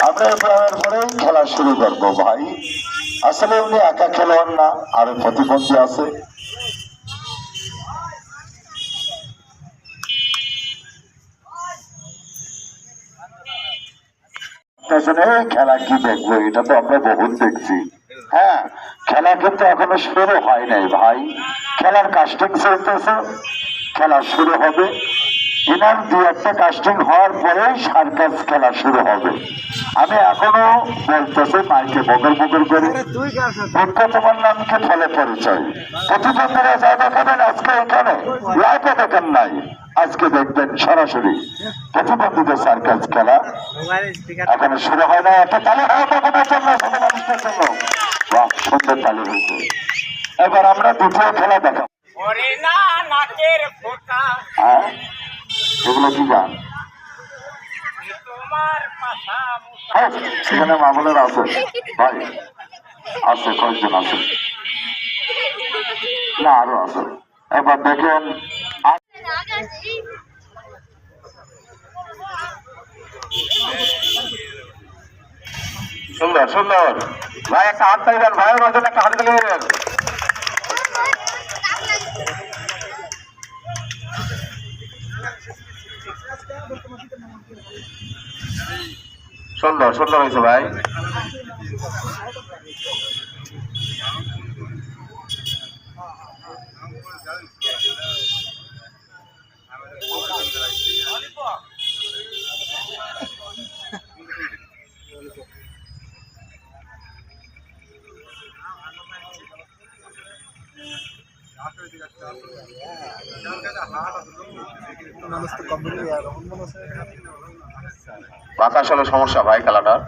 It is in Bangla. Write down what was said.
আমরা এবার পরে খেলা শুরু করবো ভাই। আসলে উনি একা খেলোয়াড় না, আরো প্রতিবন্ধী আছে। খেলা কি দেখবো, এটা তো আমরা বহুত দেখছি। হ্যাঁ, খেলা কিন্তু এখনো শুরু হয় নাই ভাই, খেলার কাস্টিং চলতেছে, খেলা শুরু হবে। এনার দু একটা কাস্টিং হওয়ার পরেই সার্কাস খেলা শুরু হবে। আমি এখনো বলতেছি মাইকে বগর বগর করে, বুদ্ধ তোমার নামকে ফলে পরিচয়। প্রতিবন্ধীরা যা দেখাবেন আজকে এখানে লাইভে দেখেন নাই, আজকে দেখবেন সরাসরি প্রতিবন্ধীদের সার্কাস খেলা এখনো শুরু হয় না। একটা তালে হয় তখনের জন্য, ছোট মানুষদের জন্য বাহ, সুন্দর তালে হয়েছে। এবার আমরা দ্বিতীয় খেলা দেখাবো। হ্যাঁ, এগুলো কি গান? সেখানে মামুনের আছে ভাই, আছে কয়েকজন আছে না, আরো আছে। এবার দেখেন সুন্দর সুন্দর ভাই, একটা হাত পাইবেন ভাইয়ের মাঝে, একটা হাত তুলে দেবেন। সুন্দর সুন্দর হয়েছে ভাই। বাতাস হলে সমস্যা ভাই খেলাটার।